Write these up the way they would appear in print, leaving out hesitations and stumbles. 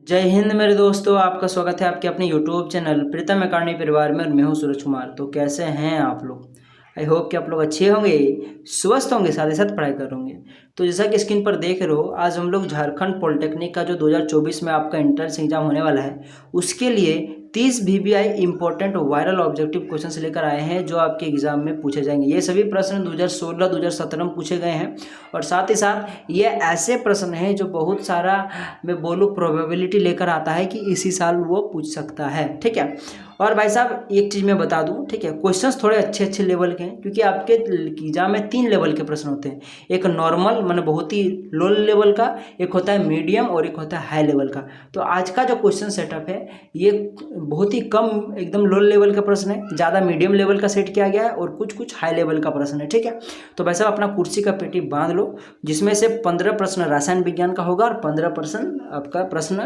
जय हिंद मेरे दोस्तों, आपका स्वागत है आपके अपने यूट्यूब चैनल प्रीतम अकाडमी परिवार में। और मैं हूं सूरज कुमार। तो कैसे हैं आप लोग? आई होप कि आप लोग अच्छे होंगे, स्वस्थ होंगे, साथ ही साथ पढ़ाई कर होंगे। तो जैसा कि स्क्रीन पर देख रहे हो, आज हम लोग झारखंड पॉलिटेक्निक का जो 2024 में आपका एंट्रेंस एग्जाम होने वाला है, उसके लिए 30 VBI important viral objective questions लेकर आए हैं जो आपके एग्जाम में पूछे जाएंगे। ये सभी प्रश्न 2016-2017 में पूछे गए हैं और साथ ही साथ ये ऐसे प्रश्न हैं जो बहुत सारा, मैं बोलूँ, प्रोबेबिलिटी लेकर आता है कि इसी साल वो पूछ सकता है। ठीक है। और भाई साहब एक चीज़ मैं बता दूं, ठीक है, क्वेश्चंस थोड़े अच्छे अच्छे लेवल के हैं क्योंकि आपके एग्जाम में 3 लेवल के प्रश्न होते हैं। एक नॉर्मल माने बहुत ही लो लेवल का, एक होता है मीडियम और एक होता है हाई लेवल का। तो आज का जो क्वेश्चन सेटअप है ये बहुत ही कम एकदम लो लेवल का प्रश्न है, ज़्यादा मीडियम लेवल का सेट किया गया है और कुछ कुछ हाई लेवल का प्रश्न है। ठीक है। तो भाई साहब अपना कुर्सी का पेटी बांध लो, जिसमें से 15 प्रश्न रसायन विज्ञान का होगा और 15 प्रश्न आपका प्रश्न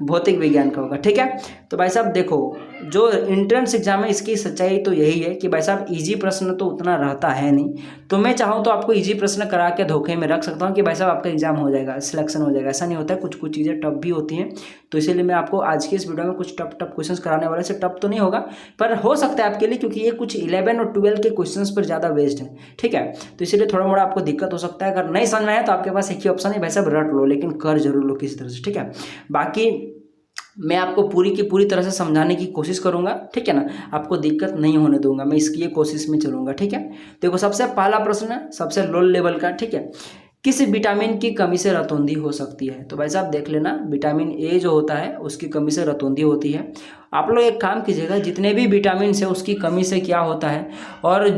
भौतिक विज्ञान का होगा। ठीक है। तो भाई साहब देखो, जो एंट्रेंस एग्जाम है इसकी सच्चाई तो यही है कि भाई साहब इजी प्रश्न तो उतना रहता है नहीं। तो मैं चाहूँ तो आपको इजी प्रश्न करा के धोखे में रख सकता हूँ कि भाई साहब आपका एग्जाम हो जाएगा, सिलेक्शन हो जाएगा। ऐसा नहीं होता है, कुछ कुछ चीज़ें टफ भी होती हैं। तो इसीलिए मैं आपको आज की इस वीडियो में कुछ टफ क्वेश्चंस कराने वाले से टफ तो नहीं होगा, पर हो सकता है आपके लिए, क्योंकि ये कुछ 11 और 12 के क्वेश्चंस पर ज़्यादा बेस्ड है। ठीक है। तो इसीलिए थोड़ा मोड़ा आपको दिक्कत हो सकता है। अगर नहीं समझ में आया तो आपके पास एक ही ऑप्शन है, भाई साहब रट लो, लेकिन कर जरूर लो किसी तरह से। ठीक है। बाकी मैं आपको पूरी की पूरी तरह से समझाने की कोशिश करूंगा। ठीक है ना, आपको दिक्कत नहीं होने दूंगा, मैं इसकी कोशिश में चलूंगा। ठीक है। देखो सबसे पहला प्रश्न है सबसे लो लेवल का। ठीक है। किस विटामिन की कमी से रतौंधी हो सकती है? तो भाई साहब देख लेना, विटामिन ए जो होता है उसकी कमी से रतौंधी होती है। आप लोग एक काम कीजिएगा, जितने भी विटामिन है उसकी कमी से क्या होता है और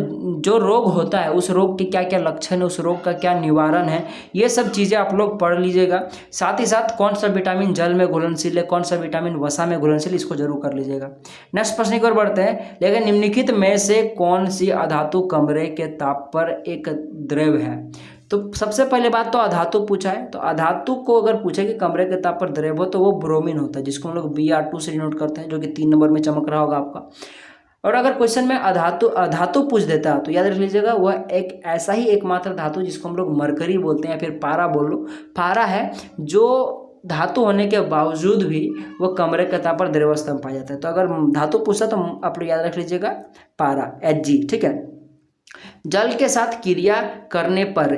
जो रोग होता है उस रोग के क्या क्या लक्षण है, उस रोग का क्या निवारण है, ये सब चीज़ें आप लोग पढ़ लीजिएगा। साथ ही साथ कौन सा विटामिन जल में घुलनशील है, कौन सा विटामिन वसा में घुलनशील, इसको जरूर कर लीजिएगा। नेक्स्ट प्रश्न की ओर बढ़ते हैं। लेकिन निम्नलिखित में से कौन सी अधातु कमरे के ताप पर एक द्रव है? तो सबसे पहले बात तो अधातु पूछा है, तो अधातु को अगर पूछे कि कमरे के ताप पर द्रव हो तो वो ब्रोमीन होता है, जिसको हम लोग Br2 से डिनोट करते हैं, जो कि 3 नंबर में चमक रहा होगा आपका। और अगर क्वेश्चन में अधातु पूछ देता है तो याद रख लीजिएगा वह एक ऐसा ही एकमात्र धातु जिसको हम लोग मरकरी बोलते हैं या फिर पारा बोल लो, पारा है, जो धातु होने के बावजूद भी वो कमरे के ताप पर द्रव अवस्था में पाया जाता है। तो अगर धातु पूछता तो आप लोग याद रख लीजिएगा पारा, Hg। ठीक है। जल के साथ क्रिया करने पर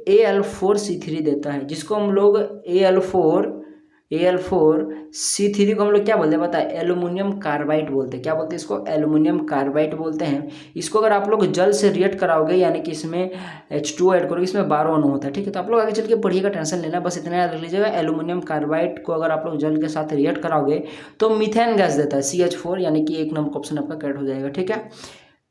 Al4C3 देता है, जिसको हम लोग Al4C3 को हम लोग क्या बोलते हैं पता है? एल्युमिनियम कार्बाइड बोलते हैं। क्या बोलते हैं इसको? एल्युमिनियम कार्बाइड बोलते हैं। इसको अगर आप लोग जल से रिएक्ट कराओगे, यानी कि इसमें H2O ऐड करोगे, इसमें 12 अणु होता है। ठीक है। तो आप लोग आगे चल के पढ़िएगा, टेंशन लेना, बस इतना याद रख लीजिएगा। एल्युमिनियम कार्बाइड को अगर आप लोग जल के साथ रिएक्ट कराओगे तो मीथेन गैस देता है, CH4, यानी कि 1 नंबर का ऑप्शन आपका करेक्ट हो जाएगा। ठीक है।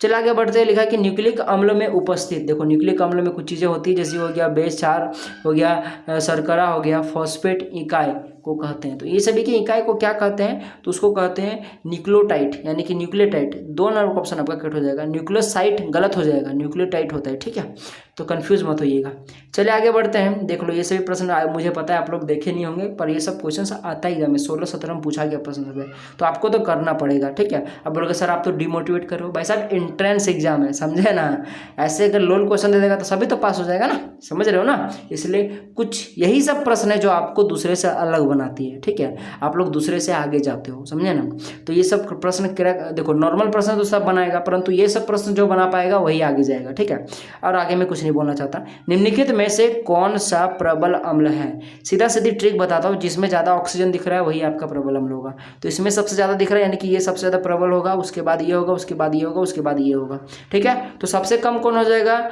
चलिए आगे बढ़ते हैं। लिखा है कि न्यूक्लिक अम्ल में उपस्थित, देखो न्यूक्लिक अम्ल में कुछ चीज़ें होती है, जैसे हो गया बेस क्षार, हो गया शर्करा, हो गया फॉस्फेट इकाई को कहते हैं। तो ये सभी की इकाई को क्या कहते हैं? तो उसको कहते हैं न्यूक्लियोटाइड, यानी कि न्यूक्लियोटाइड। 2 नंबर का ऑप्शन आपका कट हो जाएगा। न्यूक्लियोसाइड गलत हो जाएगा, न्यूक्लियोटाइड होता है। ठीक है। तो कंफ्यूज मत होइएगा। चलिए आगे बढ़ते हैं। देख लो ये सभी प्रश्न मुझे पता है आप लोग देखे नहीं होंगे, पर ये सब क्वेश्चन आता ही में 16-17 में पूछा गया प्रश्न सब है, तो आपको तो करना पड़ेगा। ठीक है। अब बोलोगे सर आप तो डिमोटिवेट करो, भाई साहब एंट्रेंस एग्जाम है, समझे ना? ऐसे अगर लोल क्वेश्चन दे देगा तो सभी तो पास हो जाएगा ना, समझ रहे हो ना? इसलिए कुछ यही सब प्रश्न है जो आपको दूसरे से अलग बनाती है। ठीक है। आप लोग दूसरे से आगे जाते हो, समझे ना? तो ये सब प्रश्न देखो नॉर्मल प्रश्न तो सब बनाएगा, परंतु ये सब प्रश्न जो बना पाएगा वही आगे जाएगा। ठीक है। और आगे मैं कुछ नहीं बोलना चाहता। निम्नलिखित में से कौन सा प्रबल अम्ल है? सीधा सीधी ट्रिक बताता हूँ, जिसमें ज्यादा ऑक्सीजन दिख रहा है वही आपका प्रबल अम्ल होगा। तो इसमें सबसे ज्यादा दिख रहा है, यानी कि ये सबसे ज्यादा प्रबल होगा, उसके बाद ये होगा, उसके बाद ये होगा, उसके बाद ये होगा। ठीक है। तो सबसे कम कौन हो जाएगा?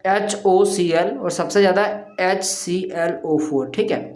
HOCl, और सबसे ज्यादा HClO4। ठीक है।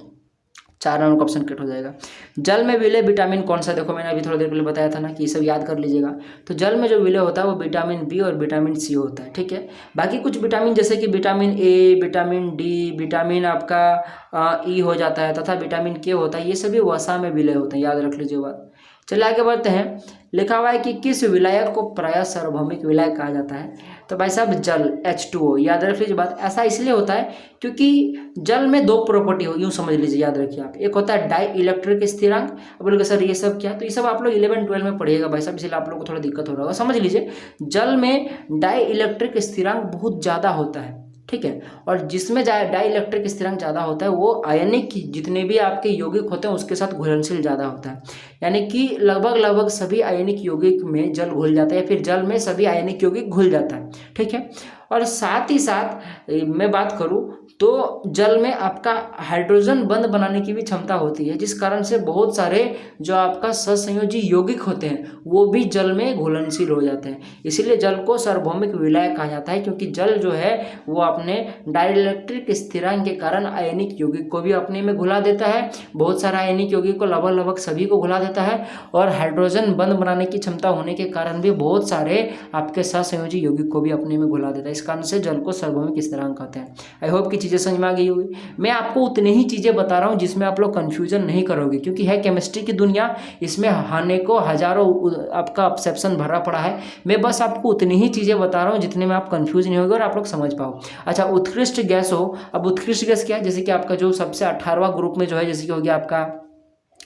4 नंबर का ऑप्शन कट हो जाएगा। जल में विलय विटामिन कौन सा? देखो मैंने अभी थोड़ी देर पहले बताया था ना कि ये सब याद कर लीजिएगा। तो जल में जो विलय होता है वो विटामिन बी और विटामिन सी होता है। ठीक है। बाकी कुछ विटामिन जैसे कि vitamin A, vitamin D, vitamin आपका ई हो जाता है, तथा विटामिन के होता है, ये सभी वसा में विलय होते हैं, याद रख लीजिए बात। चलिए आगे बढ़ते हैं। लिखा हुआ है कि किस विलायक को प्रायः सार्वभौमिक विलायक कहा जाता है? तो भाई साहब जल, H2O। याद रख लीजिए बात, ऐसा इसलिए होता है क्योंकि जल में 2 प्रॉपर्टी हो, यूँ समझ लीजिए, याद रखिए आप। एक होता है डाई इलेक्ट्रिक स्थिरांक। अब बोलोगे सर ये सब क्या? तो ये सब आप लोग 11-12 में पढ़िएगा भाई साहब, इसलिए आप लोग को थोड़ा दिक्कत हो रहा होगा। समझ लीजिए जल में डाई इलेक्ट्रिक स्थिरांक बहुत ज़्यादा होता है, ठीक है। और जिसमें डाई इलेक्ट्रिक स्थिरांक ज़्यादा होता है वो आयनिक जितने भी आपके यौगिक होते हैं उसके साथ घुलनशील ज़्यादा होता है, यानी कि लगभग सभी आयनिक यौगिक में जल घुल जाता है, फिर जल में सभी आयनिक यौगिक घुल जाता है, ठीक है। और साथ ही साथ मैं बात करूं तो जल में आपका हाइड्रोजन बंध बनाने की भी क्षमता होती है, जिस कारण से बहुत सारे जो आपका सहसंयोजी यौगिक होते हैं वो भी जल में घुलनशील हो जाते हैं। इसीलिए जल को सार्वभौमिक विलायक कहा जाता है, क्योंकि जल जो है वो अपने डाइलेक्ट्रिक स्थिरांक के कारण आयनिक यौगिक को भी अपने में घुला देता है, बहुत सारा आयनिक यौगिक को लगभग सभी को घुला देता है, और हाइड्रोजन बंध बनाने की क्षमता होने के कारण भी बहुत सारे आपके सहसंयोजी यौगिक को भी अपने में घुला देता है। इस कारण से जल को सार्वभौमिक स्थिरांक कहते हैं। आई होप की चीज़ें समझ में आ गई होगी। मैं आपको उतनी ही चीज़ें बता रहा हूँ जिसमें आप लोग कन्फ्यूजन नहीं करोगे, क्योंकि है केमिस्ट्री की दुनिया, इसमें अनेकों हजारों आपका ऑब्सेप्शन भरा पड़ा है। मैं बस आपको उतनी ही चीज़ें बता रहा हूँ जितने में आप कंफ्यूज नहीं होगे और आप लोग समझ पाओ। अच्छा, उत्कृष्ट गैस हो, अब उत्कृष्ट गैस क्या है, जैसे कि आपका जो सबसे 18वां ग्रुप में जो है, जैसे कि हो गया आपका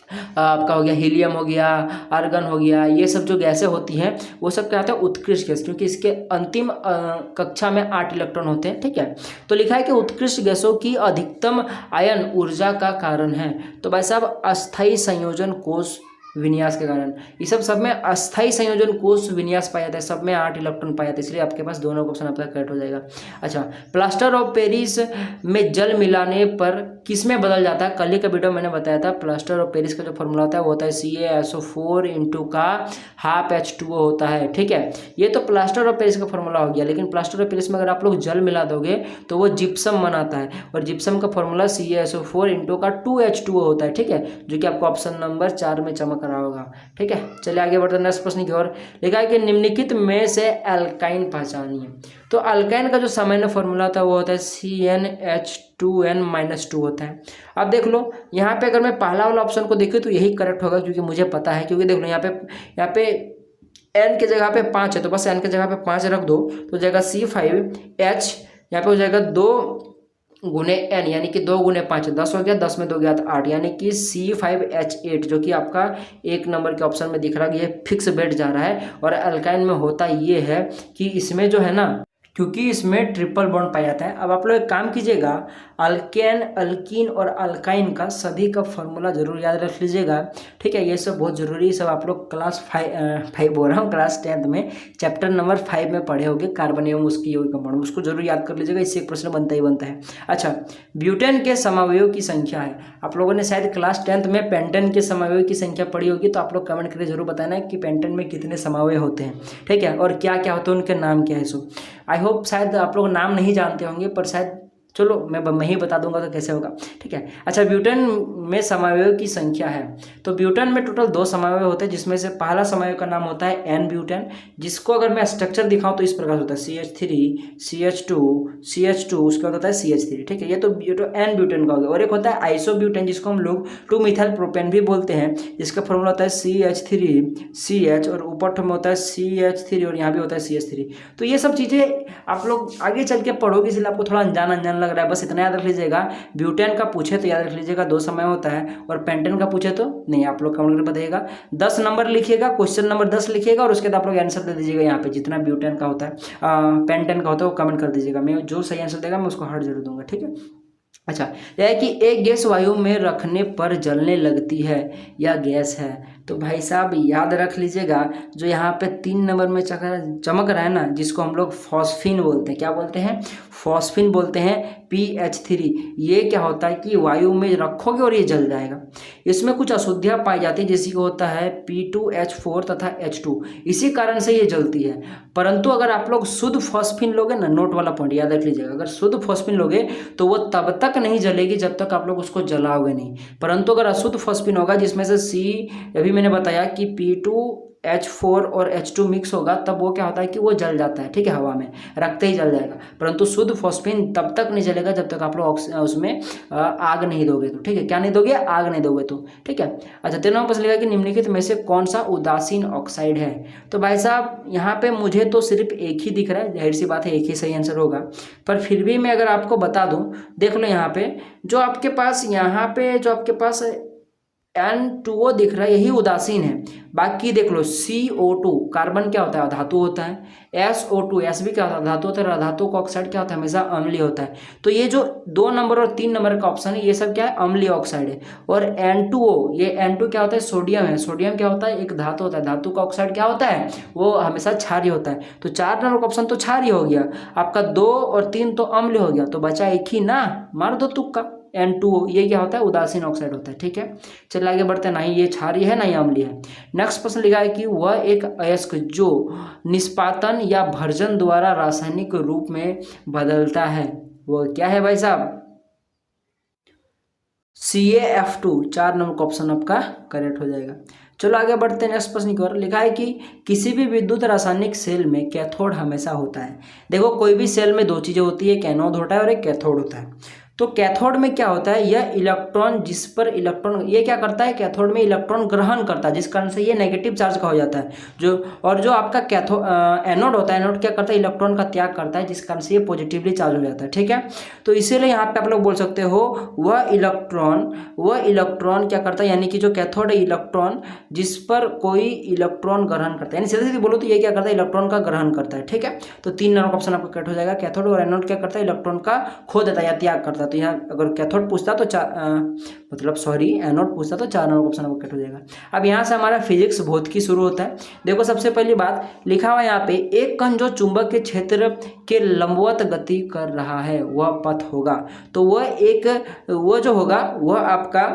हो गया हीलियम, हो गया आर्गन, हो गया, ये सब जो गैसें होती हैं वो सब क्या होता है उत्कृष्ट गैस, क्योंकि इसके अंतिम कक्षा में 8 इलेक्ट्रॉन होते हैं, ठीक है। तो लिखा है कि उत्कृष्ट गैसों की अधिकतम आयन ऊर्जा का कारण है। तो भाई साहब अस्थायी संयोजन कोष विन्यास के कारण, ये सब में अस्थायी संयोजन कोष विन्यास पाया जाता है, सब में 8 इलेक्ट्रॉन पाया जाता है, इसलिए आपके पास दोनों ऑप्शन आपका करेक्ट हो जाएगा। अच्छा, प्लास्टर ऑफ पेरिस में जल मिलाने पर किस में बदल जाता है, कल ही का वीडियो मैंने बताया था। प्लास्टर ऑफ पेरिस का जो फॉर्मूला होता है वो होता है CaSO4 इंटू का हाफ H2O होता है, ठीक है। ये तो प्लास्टर ऑफ पेरिस का फॉर्मूला हो गया, लेकिन प्लास्टर ऑफ पेरिस में अगर आप लोग जल मिला दोगे तो वो जिप्सम बनाता है, और जिप्सम का फॉर्मूला CaSO4 इंटू का 2H2O होता है, ठीक है, जो कि आपको ऑप्शन नंबर 4 में चमक रहा होगा, ठीक है। चलिए आगे बढ़ते हैं नेक्स्ट प्रश्न की ओर। लिखा है कि निम्नलिखित में से अल्काइन पहचानिए। तो अल्काइन का जो सामान्य फॉर्मूला होता है वो होता है CnH2n-2 होता है। अब देख लो यहाँ पे अगर मैं पहला वाला ऑप्शन को देखूँ तो यही करेक्ट होगा, क्योंकि मुझे पता है, क्योंकि देख लो यहाँ पे n की जगह पे 5 है, तो बस n की जगह पे 5 रख दो तो जाएगा C5H, यहाँ पे हो जाएगा 2 गुने n, यानी कि 2 गुने 5 10 हो गया, 10 में 2 गया तो 8, यानी कि C5H8 जो कि आपका 1 नंबर के ऑप्शन में दिख रहा है, ये फिक्स बैठ जा रहा है। और अल्काइन में होता ये है कि इसमें जो है ना, क्योंकि इसमें ट्रिपल बॉन्ड पाया जाता है। अब आप लोग एक काम कीजिएगा, अल्केन, अल्कीन और अल्काइन का सभी का फॉर्मूला जरूर याद रख लीजिएगा, ठीक है। ये सब बहुत ज़रूरी है, सब आप लोग क्लास 5 बोल रहा हूँ, क्लास 10th में चैप्टर नंबर 5 में पढ़े होंगे, कार्बन एवं उसकी यौगिक कंपाउंड, उसको जरूर याद कर लीजिएगा, इससे एक प्रश्न बनता ही बनता है। अच्छा, ब्यूटेन के समावयव की संख्या है, आप लोगों ने शायद क्लास 10th में पेंटेन के समावयव की संख्या पढ़ी होगी, तो आप लोग कमेंट करके जरूर बताना कि पेंटेन में कितने समावयव होते हैं, ठीक है, और क्या क्या होते हैं, उनके नाम क्या है। सो आई होप शायद आप लोग नाम नहीं जानते होंगे, पर शायद चलो मैं ही बता दूंगा तो कैसे होगा, ठीक है। अच्छा, ब्यूटेन में समावयव की संख्या है, तो ब्यूटेन में टोटल 2 समावयव होते हैं, जिसमें से पहला समावयव का नाम होता है एन ब्यूटेन, जिसको अगर मैं स्ट्रक्चर दिखाऊं तो इस प्रकार होता है CH3 CH2 उसके बाद होता है CH3, ठीक है। ये तो एन ब्यूटेन का हो गया। और एक होता है आइसोब्यूटेन, जिसको हम लोग 2 मिथाइल प्रोपेन भी बोलते हैं, जिसका फॉर्मूला होता है CH3CH, और ऊपर में होता है CH3 और यहाँ भी होता है CH3। तो ये सब चीज़ें आप लोग आगे चल के पढ़ोगे, इसलिए आपको थोड़ा अनजान लग रहा है, बस इतना याद रख लीजिएगा। ब्यूटेन का पूछे तो याद रख लीजिएगा 2 समय होता है, और पेंटेन का पूछे तो नहीं, आप लोग कमेंट करके बताइएगा। 10 नंबर लिखिएगा, क्वेश्चन नंबर 10 लिखिएगा, और उसके बाद आप लोग आंसर दे दीजिएगा। यहाँ पे जितना ब्यूटेन का होता है पेंटेन का होता है वो कमेंट कर दीजिएगा, मैं जो सही आंसर देगा मैं उसको हार्ट जरूर दूंगा, ठीक है। अच्छा, यह है कि एक गैस वायु में रखने पर जलने लगती है, यह गैस है। तो भाई साहब याद रख लीजिएगा, जो यहाँ पे 3 नंबर में चमक रहा है ना, जिसको हम लोग फॉस्फिन बोलते हैं, क्या बोलते हैं, फॉस्फिन बोलते हैं, PH3। ये क्या होता है कि वायु में रखोगे और ये जल जाएगा। इसमें कुछ अशुद्धियाँ पाई जाती है, जैसे कि होता है P2H4 तथा H2, इसी कारण से ये जलती है। परंतु अगर आप लोग शुद्ध फॉस्फिन लोगे ना, नोट वाला पॉइंट याद रख लीजिएगा, अगर शुद्ध फॉस्फिन लोगे तो वो तब तक नहीं जलेगी जब तक आप लोग उसको जलाओगे नहीं। परंतु अगर अशुद्ध फॉस्फिन होगा, जिसमें से अभी मैंने बताया कि P2H4 और H2 मिक्स होगा, तब वो क्या होता है कि वो जल जाता है, ठीक है, हवा में रखते ही जल जाएगा। परंतु शुद्ध फॉस्फिन तब तक नहीं जलेगा जब तक आप लोग उसमें आग नहीं दोगे, तो ठीक है, क्या नहीं दोगे, आग नहीं दोगे, तो ठीक है। अच्छा, 13वां प्रश्न लिखा कि निम्नलिखित में से कौन सा उदासीन ऑक्साइड है। तो भाई साहब यहाँ पे मुझे तो सिर्फ एक ही दिख रहा है, जाहिर सी बात है एक ही सही आंसर होगा, पर फिर भी मैं अगर आपको बता दूं, देख लो यहाँ पे जो आपके पास N2O दिख रहा है यही उदासीन है। बाकी देख लो CO2 कार्बन क्या होता है, धातु होता है। SO2 एस भी क्या होता है, धातु होता है। धातु का ऑक्साइड क्या होता है, हमेशा अम्लीय होता है। तो ये जो 2 नंबर और 3 नंबर का ऑप्शन है ये सब क्या है, अम्लीय ऑक्साइड है। और N2O, ये N2 क्या होता है, सोडियम है। सोडियम क्या होता है, एक धातु होता है। धातु का ऑक्साइड क्या होता है, वो हमेशा क्षारीय होता है। तो 4 नंबर का ऑप्शन तो क्षारीय हो गया आपका, 2 और 3 तो अम्लीय हो गया, तो बचा एक ही ना, मार दो तुक्का। N2O ये क्या होता है, उदासीन ऑक्साइड होता है। ठीक है, चलिए आगे बढ़ते हैं। ना ही ये क्षारीय है ना ही अम्लीय है। नेक्स्ट प्रश्न लिखा है कि वह एक अयस्क जो निष्पादन या भर्जन द्वारा रासायनिक रूप में बदलता है, वह क्या है भाई साहब, CaF2। 4 नंबर का ऑप्शन आपका करेक्ट हो जाएगा। चलो आगे बढ़ते हैं। नेक्स्ट प्रश्न की ओर लिखा है कि किसी भी विद्युत रासायनिक सेल में कैथोड हमेशा होता है। देखो कोई भी सेल में 2 चीजें होती है, एक एनोड होता है और एक कैथोड होता है। तो कैथोड में क्या होता है, यह इलेक्ट्रॉन जिस पर इलेक्ट्रॉन ये क्या करता है, कैथोड में इलेक्ट्रॉन ग्रहण करता है, जिस कारण से ये नेगेटिव चार्ज का हो जाता है। जो आपका एनोड होता है, एनोड क्या करता है, इलेक्ट्रॉन का त्याग करता है, जिस कारण से ये पॉजिटिवली चार्ज हो जाता है। ठीक है, तो इसीलिए यहाँ पे आप लोग बोल सकते हो वह इलेक्ट्रॉन क्या करता है, यानी कि जो कैथोड है इलेक्ट्रॉन जिस पर कोई इलेक्ट्रॉन ग्रहण करता है, यानी सीधे सीधे बोलो तो ये क्या करता है, इलेक्ट्रॉन का ग्रहण करता है। ठीक है, तो 3 नंबर का ऑप्शन आपका कट हो जाएगा। कैथोड और एनोड क्या करता है, इलेक्ट्रॉन का खो देता है या त्याग करता है। तो यहाँ अगर कैथोड पूछता तो एनोड पूछता तो 4 नंबर ऑप्शन आपको कट हो जाएगा। अब यहाँ से हमारा फिजिक्स भौतिकी शुरू होता है। देखो सबसे पहली बात लिखा हुआ यहाँ पे, एक कण जो चुंबक के क्षेत्र के लंबवत गति कर रहा है वह पथ होगा। तो वो जो होगा वह आपका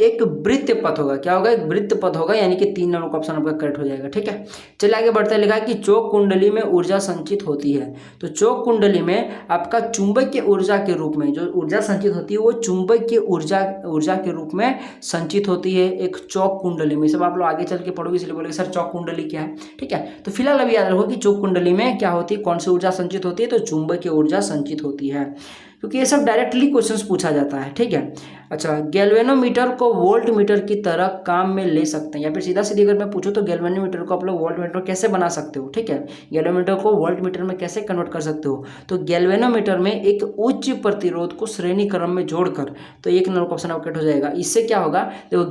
एक वृत्त पथ होगा। क्या होगा, एक वृत्त पथ होगा, यानी कि 3 नंबर का ऑप्शन आपका करेक्ट हो जाएगा। ठीक है, चलिए आगे बढ़ते हैं। लिखा है कि चौक कुंडली में ऊर्जा संचित होती है। तो चौक कुंडली में आपका चुंबकीय ऊर्जा के रूप में जो ऊर्जा संचित होती है वो चुंबकीय ऊर्जा के रूप में संचित होती है एक चौक कुंडली में। सब आप लोग आगे चल के पढ़ोगे इसलिए बोलेंगे सर चौक कुंडली क्या है। ठीक है, तो फिलहाल अभी याद रखो कि चौक कुंडली में क्या होती है, कौन सी ऊर्जा संचित होती है, तो चुंबकीय ऊर्जा संचित होती है, क्योंकि ये सब डायरेक्टली क्वेश्चंस पूछा जाता है। ठीक है, अच्छा गैल्वेनोमीटर को वोल्ट मीटर की तरह काम में ले सकते हैं, या फिर सीधा सीधी अगर मैं पूछूं तो गैल्वेनोमीटर को आप लोग वोल्ट मीटर कैसे बना सकते हो। ठीक है, गैल्वेनोमीटर को वोल्ट मीटर में कैसे कन्वर्ट कर सकते हो, तो गैल्वेनोमीटर में एक उच्च प्रतिरोध को श्रेणी क्रम में जोड़कर, तो 1 नंबर ऑप्शन आपका कट हो जाएगा। इससे क्या होगा, देखो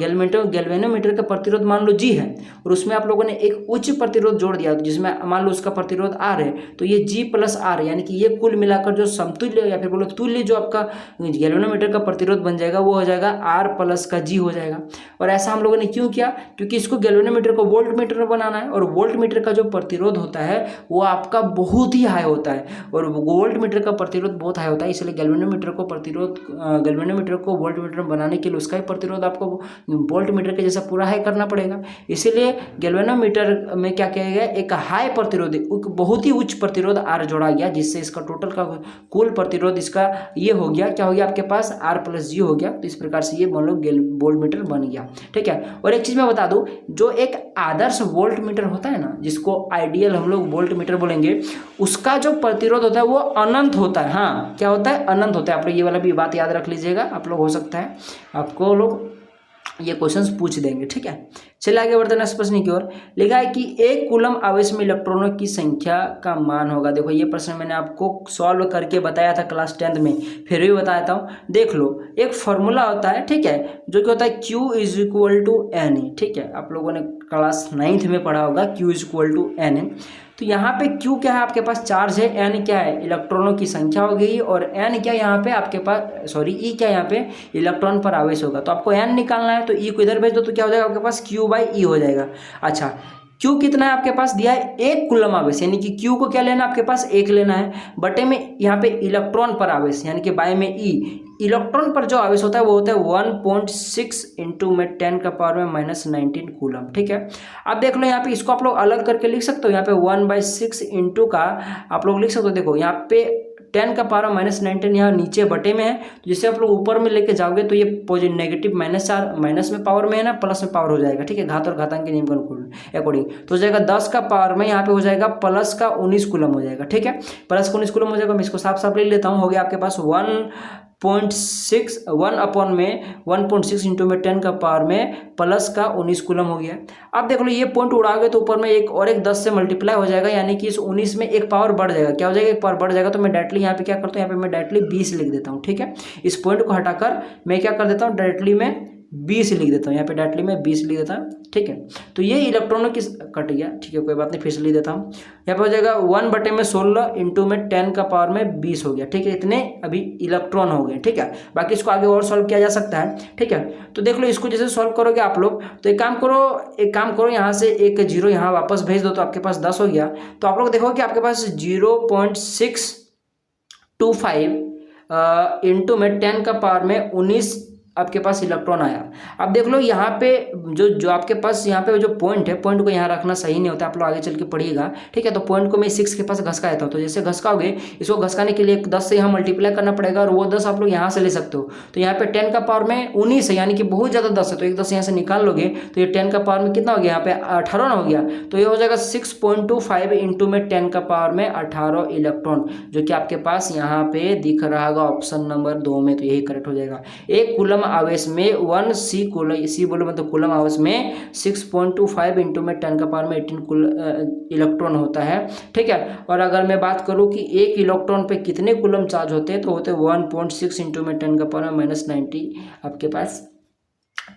गैल्वेनोमीटर का प्रतिरोध मान लो G है और उसमें आप लोगों ने एक उच्च प्रतिरोध जोड़ दिया, जिसमें मान लो उसका प्रतिरोध R है, तो ये G+R यानी कि ये कुल मिलाकर जो समतुल्य या फिर बोलो तुल्य जो आपका गैल्वेनोमीटर का प्रतिरोध बन जाएगा वो हो जाएगा R+G हो जाएगा। और ऐसा हम लोगों ने क्यों किया, क्योंकि इसको गैल्वेनोमीटर को वोल्ट मीटर में बनाना है, और वोल्ट मीटर का जो प्रतिरोध होता है वो आपका बहुत ही हाई होता है, और वोल्ट मीटर का प्रतिरोध बहुत हाई होता है, इसलिए गैल्वेनोमीटर को वोल्ट मीटर में बनाने के लिए उसका ही प्रतिरोध आपको वोल्ट मीटर के जैसा पूरा हाई करना पड़ेगा। इसीलिए गैल्वेनोमीटर में क्या किया गया, एक हाई प्रतिरोध, बहुत ही उच्च प्रतिरोध R जोड़ा गया, जिससे इसका टोटल का कुल प्रतिरोध इसका ये हो गया, क्या हो गया आपके पास R+G हो गया। तो इस प्रकार से ये मान लो वोल्ट मीटर बन गया। ठीक है, और एक चीज मैं बता दूं, जो एक आदर्श वोल्ट मीटर होता है ना, जिसको आइडियल हम लोग वोल्ट मीटर बोलेंगे, उसका जो प्रतिरोध होता है वो अनंत होता है। हाँ, क्या होता है, अनंत होता है। आप लोग ये वाला भी बात याद रख लीजिएगा, आप लोग हो सकता है आपको लोग ये क्वेश्चंस पूछ देंगे। ठीक है, चलिए आगे बढ़ते हैं नेक्स्ट प्रश्न की ओर। लिखा है कि 1 कूलम आवेश में इलेक्ट्रॉनों की संख्या का मान होगा। देखो ये प्रश्न मैंने आपको सॉल्व करके बताया था क्लास 10th में, फिर भी बताता हूँ। देख लो, एक फॉर्मूला होता है, ठीक है, जो कि होता है Q=NE। ठीक है, आप लोगों ने क्लास 9th में पढ़ा होगा Q=NE। तो यहाँ पे Q क्या है, आपके पास चार्ज है, N क्या है, इलेक्ट्रॉनों की संख्या हो गई, और N क्या यहाँ पे आपके पास E क्या यहाँ पे इलेक्ट्रॉन पर आवेश होगा। तो आपको N निकालना है, तो E को इधर भेज दो, तो क्या हो जाएगा आपके पास Q/E हो जाएगा। अच्छा, Q कितना है आपके पास दिया है, 1 कूलम आवेश, यानी कि Q को क्या लेना है आपके पास 1 लेना है, बटे में यहाँ पे इलेक्ट्रॉन पर आवेश यानी कि बाय में E, इलेक्ट्रॉन पर जो आवेश होता है वो होता है 1.6 इंटू में 10⁻⁻19 कूलम। ठीक है, अब देख लो यहाँ पे इसको आप लोग अलग करके लिख सकते हो, यहाँ पे 1/6 इंटू का आप लोग लिख सकते हो। देखो यहाँ पे 10⁻⁻19 यहाँ नीचे बटे में है, तो जिससे आप लोग ऊपर में लेके जाओगे तो ये पॉजिटिव नेगेटिव माइनस में पावर में है ना, प्लस में पावर हो जाएगा। ठीक है, घात और घातांक के नियम के अकॉर्डिंग तो हो जाएगा 10 का पावर में यहाँ पे हो जाएगा प्लस का 19 कूलम हो जाएगा। ठीक है, प्लस का 19 कूलम हो जाएगा। मैं इसको साफ साफ ले लेता हूँ, हो गया आपके पास 1.6 इंटू में 10 का पावर में प्लस का 19 कूलम हो गया। अब देख लो ये पॉइंट उड़ाओगे तो ऊपर में एक 10 से मल्टीप्लाई हो जाएगा, यानी कि इस 19 में एक पावर बढ़ जाएगा। क्या हो जाएगा, एक पावर बढ़ जाएगा। तो मैं डायरेक्टली यहाँ पे क्या करता हूँ, यहाँ पे मैं डायरेक्टली 20 लिख देता हूँ। ठीक है, इस पॉइंट को हटाकर मैं क्या कर देता हूँ, डायरेक्टली मैं 20 लिख देता हूँ, यहाँ पे डायरेक्टली मैं 20 लिख देता हूँ, ठीक है। तो ये इलेक्ट्रॉनों की कट गया, ठीक है, कोई बात नहीं, फिर से लिख देता हूँ। यहाँ पे हो जाएगा 1/16 इंटू में 10 का पावर में 20 हो गया, ठीक है। इतने अभी इलेक्ट्रॉन हो गए, ठीक है। बाकी इसको आगे और सॉल्व किया जा सकता है, ठीक है। तो देख लो, इसको जैसे सॉल्व करोगे आप लोग, तो एक काम करो, यहाँ से एक जीरो यहाँ वापस भेज दो, तो आपके पास 10 हो गया। तो आप लोग देखो कि आपके पास 0.625 इंटू में 10 का पावर में 19 आपके पास इलेक्ट्रॉन आया। अब देख लो यहाँ पे जो आपके पास यहाँ पे जो पॉइंट है, पॉइंट को यहाँ रखना सही नहीं होता, आप लोग आगे चल के पढ़िएगा, ठीक है। तो पॉइंट को मैं 6 के पास घसका देता हूँ। तो जैसे घसकाओगे, इसको घसकाने के लिए 10 से यहाँ मल्टीप्लाई करना पड़ेगा, और वो 10 आप लोग यहाँ से ले सकते हो। तो यहाँ पे 10 का पावर में 19 है, यानी कि बहुत ज़्यादा 10 है, तो एक 10 यहाँ से निकाल लोगे तो ये 10 का पावर में कितना हो गया, यहाँ पे 18 हो गया। तो ये हो जाएगा 6.25 इंटू में 10 का पावर में 18 इलेक्ट्रॉन, जो कि आपके पास यहाँ पे दिख रहा होगा ऑप्शन नंबर 2 में। तो यही करेक्ट हो जाएगा। एक कूलम आवेश में 1 सी बोलो मतलब कूलम आवेश में 6.25 इंटू में 10 का पावर में 18 इलेक्ट्रॉन होता है, ठीक है। और अगर मैं बात करूं कि एक इलेक्ट्रॉन पे कितने कूलम चार्ज होते हैं, तो होते 1.6 इंटू में 10 का पावर में -90 आपके पास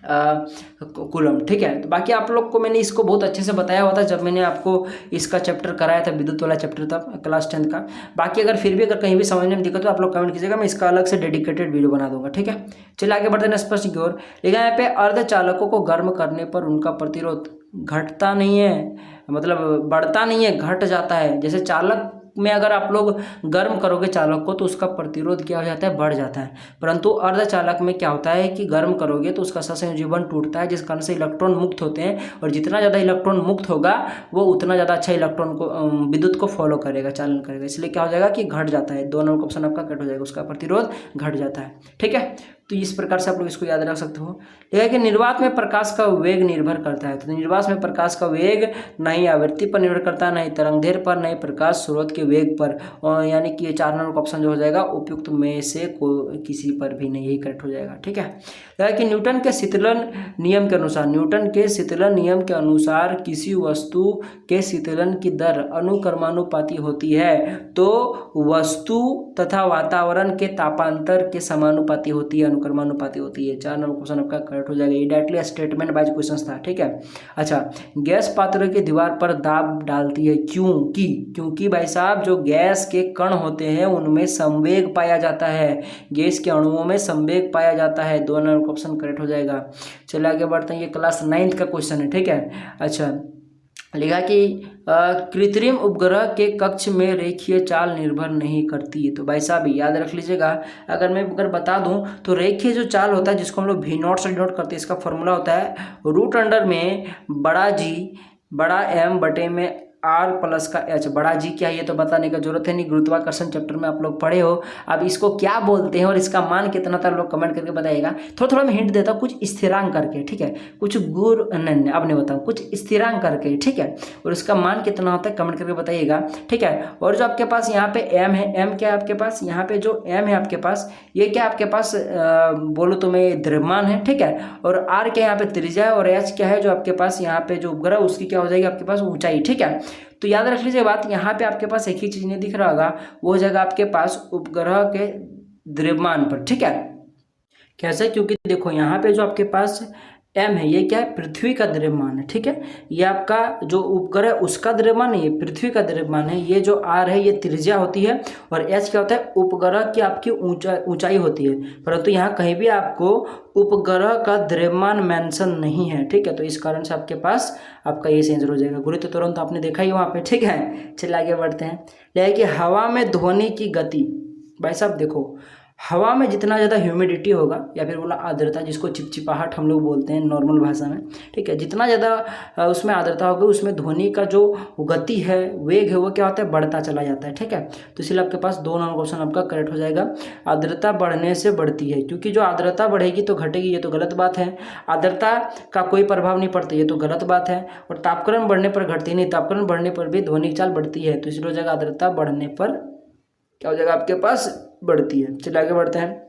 कूलम, ठीक है। तो बाकी आप लोग को मैंने इसको बहुत अच्छे से बताया हुआ था जब मैंने आपको इसका चैप्टर कराया था, विद्युत वाला चैप्टर था क्लास 10 का। बाकी अगर फिर भी अगर कहीं भी समझने में दिक्कत हो, आप लोग कमेंट कीजिएगा, मैं इसका अलग से डेडिकेटेड वीडियो बना दूंगा, ठीक है। चलिए आगे बढ़ते हैं नेक्स्ट प्रश्न की ओर। लेकिन यहाँ पे अर्धचालकों को गर्म करने पर उनका प्रतिरोध घटता नहीं है, मतलब बढ़ता नहीं है, घट जाता है। जैसे चालक में अगर आप लोग गर्म करोगे चालक को, तो उसका प्रतिरोध क्या हो जाता है, बढ़ जाता है। परंतु अर्धचालक में क्या होता है कि गर्म करोगे तो उसका सहसंयोजी बंध टूटता है, जिस कारण से इलेक्ट्रॉन मुक्त होते हैं, और जितना ज़्यादा इलेक्ट्रॉन मुक्त होगा वो उतना ज़्यादा अच्छा इलेक्ट्रॉन को विद्युत को फॉलो करेगा, चालन करेगा। इसलिए क्या हो जाएगा कि घट जाता है, 2 नंबर ऑप्शन आपका कट हो जाएगा, उसका प्रतिरोध घट जाता है, ठीक है। तो इस प्रकार से आप लोग इसको याद रख सकते हो। देखिए कि निर्वात में प्रकाश का वेग निर्भर करता है। तो निर्वात में प्रकाश का वेग नहीं आवृत्ति पर निर्भर करता है, नहीं तरंगदैर्घ्य पर, नहीं प्रकाश स्रोत के वेग पर, और यानी कि ये 4 नंबर का ऑप्शन जो हो जाएगा उपयुक्त में से किसी पर भी नहीं, यही करेक्ट हो जाएगा, ठीक है। देखिए कि न्यूटन के शीतलन नियम के अनुसार किसी वस्तु के शीतलन की दर अनुक्रमानुपाती होती है, तो वस्तु तथा वातावरण के तापांतर के समानुपाती होती है, अनुक्रमानुपाती होती है। 4 नंबर क्वेश्चन आपका करेक्ट हो जाएगा। ये डायरेक्टली स्टेटमेंट वाइज क्वेश्चन था, ठीक है। अच्छा, गैस पात्र की दीवार पर दाब डालती है, क्योंकि भाई साहब जो गैस के कण होते हैं उनमें संवेग पाया जाता है, गैस के अणुओं में संवेग पाया जाता है। 2 नंबर ऑप्शन करेक्ट हो जाएगा। चलिए आगे बढ़ते हैं, ये क्लास 9th का क्वेश्चन है, ठीक है। अच्छा, लिखा कि कृत्रिम उपग्रह के कक्ष में रेखीय चाल निर्भर नहीं करती। तो भाई साहब याद रख लीजिएगा, अगर बता दूं तो रेखीय जो चाल होता है, जिसको हम लोग V0 से डिनोट करते हैं, इसका फॉर्मूला होता है रूट अंडर में बड़ा G बड़ा M बटे में R प्लस का H। बड़ा G क्या है ये तो बताने का जरूरत है नहीं, गुरुत्वाकर्षण चैप्टर में आप लोग पढ़े हो। अब इसको क्या बोलते हैं और इसका मान कितना था, लोग कमेंट करके बताइएगा। थोड़ा थोड़ा मैं हिंट देता हूँ, कुछ स्थिरांक करके, ठीक है, कुछ नहीं अब नहीं बताऊँ, कुछ स्थिरांक करके, ठीक है। और इसका मान कितना होता है कमेंट करके बताइएगा, ठीक है। और जो आपके पास यहाँ पे M है, M क्या है आपके पास, यहाँ पे जो M है आपके पास, ये क्या आपके पास बोलो तो मैं द्रव्यमान है, ठीक है। और R क्या यहाँ पे त्रिज्या है, और H क्या है जो आपके पास यहाँ पे जो उपग्रह उसकी क्या हो जाएगी आपके पास ऊंचाई, ठीक है। तो याद रख लीजिए बात, यहाँ पे आपके पास एक ही चीज नहीं दिख रहा होगा, वो हो जाएगा आपके पास उपग्रह के द्रव्यमान पर, ठीक है। कैसे, क्योंकि देखो यहाँ पे जो आपके पास M है, ये क्या है, पृथ्वी का द्रव्यमान है, ठीक है। ये आपका जो उपग्रह उसका द्रव्यमान नहीं है, पृथ्वी का द्रव्यमान है। ये जो R है ये त्रिज्या होती है, और H क्या होता है, उपग्रह की आपकी ऊंचाई होती है। परंतु यहाँ कहीं भी आपको उपग्रह का द्रव्यमान मेंशन नहीं है, ठीक है। तो इस कारण से आपके पास आपका ये आंसर हो जाएगा। गुरुत्व त्वरण तो आपने देखा ही वहाँ पे, ठीक है। चलिए आगे बढ़ते हैं। लेकिन कि हवा में ध्वनि की गति, भाई साहब देखो, हवा में जितना ज़्यादा ह्यूमिडिटी होगा, या फिर बोला आर्द्रता, जिसको चिपचिपाहट हम लोग बोलते हैं नॉर्मल भाषा में, ठीक है, जितना ज़्यादा उसमें आर्द्रता होगी, उसमें ध्वनि का जो गति है, वेग है, वो क्या होता है, बढ़ता चला जाता है, ठीक है। तो इसलिए आपके पास 2 नंबर क्वेश्चन आपका करेक्ट हो जाएगा। आर्द्रता बढ़ने से बढ़ती है, क्योंकि जो आर्द्रता बढ़ेगी तो घटेगी, ये तो गलत बात है। आर्द्रता का कोई प्रभाव नहीं पड़ता, ये तो गलत बात है। और तापक्रम बढ़ने पर घटती नहीं, तापक्रम बढ़ने पर भी ध्वनि चाल बढ़ती है। तो इसलिए हो जाएगा आर्द्रता बढ़ने पर क्या हो जाएगा आपके पास, बढ़ती है। चलिए आगे बढ़ते हैं।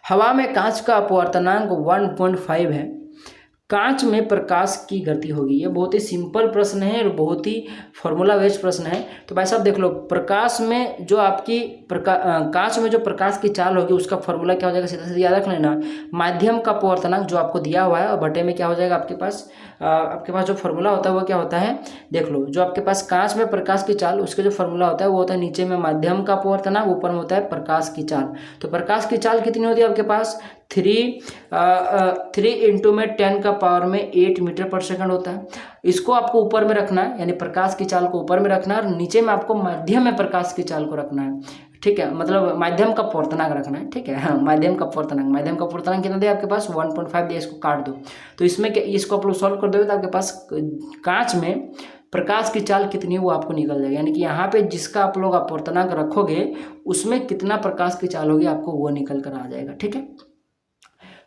हवा में कांच का अपवर्तनांक 1.5 है, कांच में प्रकाश की गति होगी। ये बहुत ही सिंपल प्रश्न है और बहुत ही फॉर्मूला बेस्ड प्रश्न है। तो भाई साहब देख लो, प्रकाश में जो आपकी कांच में जो प्रकाश की चाल होगी उसका फॉर्मूला क्या हो जाएगा, सीधा सीधा याद रख लेना, माध्यम का अपवर्तनांक जो आपको दिया हुआ है और बटे में क्या हो जाएगा आपके पास जो फॉर्मूला होता है वो क्या होता है, देख लो, जो आपके पास कांच में प्रकाश की चाल उसके जो फॉर्मूला होता है वो होता है नीचे में माध्यम का अपवर्तनांक, ऊपर में होता है प्रकाश की चाल। तो प्रकाश की चाल कितनी होती है आपके पास, 3 इंटू में 10 का पावर में 8 मीटर पर सेकंड होता है। इसको आपको ऊपर में रखना है, यानी प्रकाश की चाल को ऊपर में रखना है और नीचे में आपको माध्यम में प्रकाश की चाल को रखना है, ठीक है, मतलब माध्यम का अपवर्तनांक रखना है, ठीक है। हाँ, माध्यम का अपवर्तनांक कितना दिया आपके पास, 1.5 दिया, इसको काट दो। तो इसमें क्या, इसको आप लोग सॉल्व कर दोगे तो आपके पास कांच में प्रकाश की चाल कितनी है वो आपको निकल जाएगा, यानी कि यहाँ पे जिसका आप लोग अपवर्तनांक रखोगे उसमें कितना प्रकाश की चाल होगी आपको वो निकल कर आ जाएगा, ठीक है।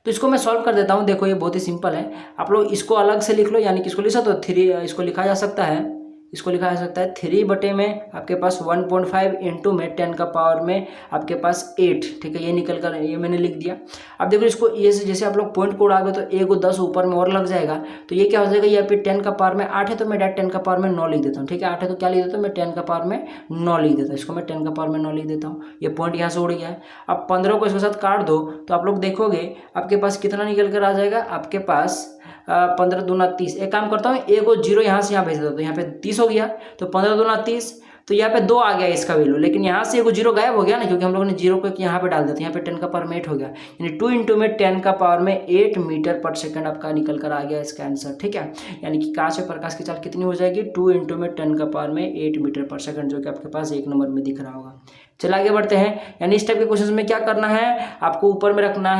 तो इसको मैं सॉल्व कर देता हूँ। देखो ये बहुत ही सिंपल है, आप लोग इसको अलग से लिख लो, यानी कि इसको लिख सकते हो 3, इसको लिखा जा सकता है, 3 बटे में आपके पास 1.5 इंटू में 10 का पावर में आपके पास 8, ठीक है, ये निकल कर ये मैंने लिख दिया। अब देखो इसको ये जैसे आप लोग पॉइंट कोड आ गए तो 1 और 10 ऊपर में और लग जाएगा, तो ये क्या हो जाएगा, यहाँ पे 10 का पावर में 8 है तो मैं डायरेक्ट 10 का पावर में 9 लिख देता हूँ, ठीक है। 8 है तो क्या लिख देता हूँ मैं 10 का पावर में 9 लिख देता हूँ, इसको मैं 10 का पावर में 9 लिख देता हूँ। ये पॉइंट यहाँ से उड़ गया है। अब 15 को इसके साथ काट दो तो आप लोग देखोगे आपके पास कितना निकल कर आ जाएगा, आपके पास 15 दूना 30। एक काम करता हूँ, 1 और 0 यहाँ से यहाँ भेज देता हूँ, तो यहाँ पे 30 हो गया, तो 15 दूना 30, तो यहाँ पे 2 आ गया इसका वैल्यू, लेकिन यहाँ से 1 और 0 गायब हो गया ना, क्योंकि हम लोगों ने 0 को यहाँ पे डाल दिया, यहाँ पे 10 का पावर में 8 हो गया, यानी 2 इंटू में 10 का पावर में 8 मीटर पर सेकंड आपका निकल कर आ गया इसका आंसर, ठीक है। यानी कि कांच में प्रकाश की चाल कितनी हो जाएगी, 2 इंटू में 10 का पावर में 8 मीटर पर सेकंड, जो कि आपके पास 1 नंबर में दिख रहा होगा। चल आगे बढ़ते हैं। यानी इस टाइप के क्वेश्चन में क्या करना है, आपको ऊपर में रखना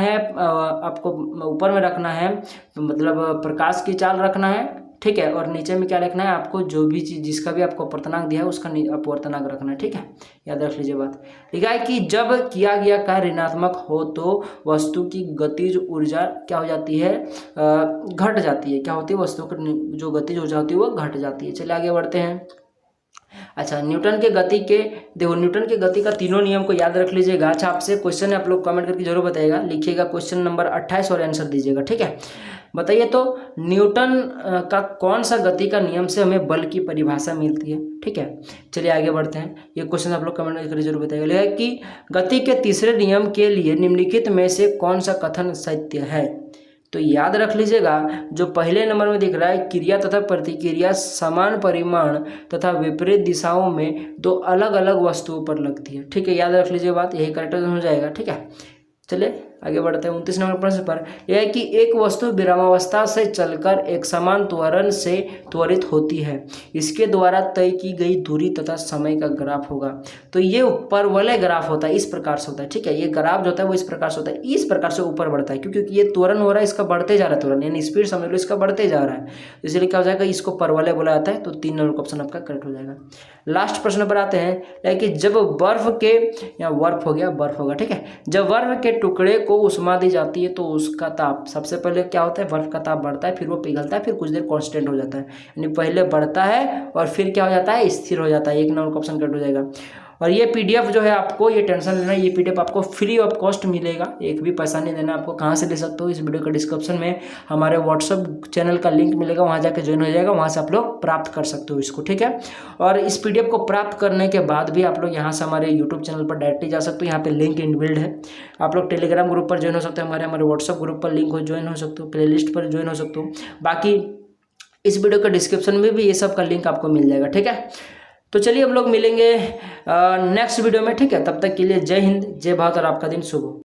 है, मतलब प्रकाश की चाल रखना है, ठीक है, और नीचे में क्या रखना है, आपको जो भी चीज जिसका भी आपको अपवर्तनांक दिया है उसका अपवर्तनांक रखना है, ठीक है। याद रख लीजिए बात। लिखा है कि जब किया गया कार्य ऋणात्मक हो तो वस्तु की गतिज ऊर्जा क्या हो जाती है, घट जाती है। क्या होती है, वस्तु की जो गतिज ऊर्जा होती है वो घट जाती है। चलिए आगे बढ़ते हैं। अच्छा, न्यूटन के गति का तीनों नियम को याद रख लीजिएगा। अच्छा, आपसे क्वेश्चन है, आप लोग कमेंट करके जरूर बताइएगा, लिखिएगा क्वेश्चन नंबर 28 और आंसर दीजिएगा, ठीक है। बताइए तो न्यूटन का कौन सा गति का नियम से हमें बल की परिभाषा मिलती है, ठीक है। चलिए आगे बढ़ते हैं। ये क्वेश्चन आप लोग कमेंट करके जरूर बताइएगा कि गति के तीसरे नियम के लिए निम्नलिखित में से कौन सा कथन सत्य है। तो याद रख लीजिएगा, जो पहले नंबर में दिख रहा है, क्रिया तथा प्रतिक्रिया समान परिमाण तथा विपरीत दिशाओं में 2 अलग अलग वस्तुओं पर लगती है, ठीक है। याद रख लीजिए बात, यही करेक्ट हो जाएगा, ठीक है। चलिए आगे बढ़ते हैं। 29 नंबर प्रश्न पर यह है कि एक वस्तु विरामावस्था से चलकर एक समान त्वरण से त्वरित होती है, इसके द्वारा तय की गई दूरी तथा समय का ग्राफ होगा। तो ये ऊपर वाले ग्राफ होता है, इस प्रकार से होता है, ठीक है। ये ग्राफ जो होता है वो इस प्रकार से होता है, इस प्रकार से ऊपर बढ़ता है, क्योंकि ये त्वरण हो रहा है, इसका बढ़ते जा रहा है त्वरण, यानी स्पीड समझ लो इसका बढ़ते जा रहा है, इसलिए क्या हो जाएगा, इसको परवलय बोला जाता है। तो 3 नंबर का ऑप्शन आपका करेक्ट हो जाएगा। लास्ट प्रश्न पर आते हैं कि जब बर्फ के, या बर्फ हो गया, बर्फ होगा, ठीक है, जब बर्फ के टुकड़े को उष्मा दी जाती है तो उसका ताप, सबसे पहले क्या होता है, बर्फ का ताप बढ़ता है, फिर वो पिघलता है, फिर कुछ देर कांस्टेंट हो जाता है, यानी पहले बढ़ता है और फिर क्या हो जाता है, स्थिर हो जाता है। 1 नंबर का ऑप्शन करेक्ट हो जाएगा। और ये पीडीएफ जो है, आपको ये टेंशन लेना, ये पीडीएफ आपको फ्री ऑफ कॉस्ट मिलेगा, एक भी पैसा नहीं देना आपको। कहाँ से ले सकते हो, इस वीडियो के डिस्क्रिप्शन में हमारे व्हाट्सअप चैनल का लिंक मिलेगा, वहाँ जाके ज्वाइन हो जाएगा, वहाँ से आप लोग प्राप्त कर सकते हो इसको, ठीक है। और इस पीडीएफ को प्राप्त करने के बाद भी आप लोग यहाँ से हमारे यूट्यूब चैनल पर डायरेक्टली जा सकते हो, यहाँ पे लिंक इनबिल्ड है। आप लोग टेलीग्राम ग्रुप पर ज्वाइन हो सकते हो, हमारे व्हाट्सअप ग्रुप पर लिंक हो ज्वाइन हो सकते हो, प्लेलिस्ट पर ज्वाइन हो सकते हो। बाकी इस वीडियो के डिस्क्रिप्शन में भी ये सब का लिंक आपको मिल जाएगा, ठीक है। तो चलिए हम लोग मिलेंगे नेक्स्ट वीडियो में, ठीक है। तब तक के लिए जय हिंद, जय भारत और आपका दिन शुभ हो।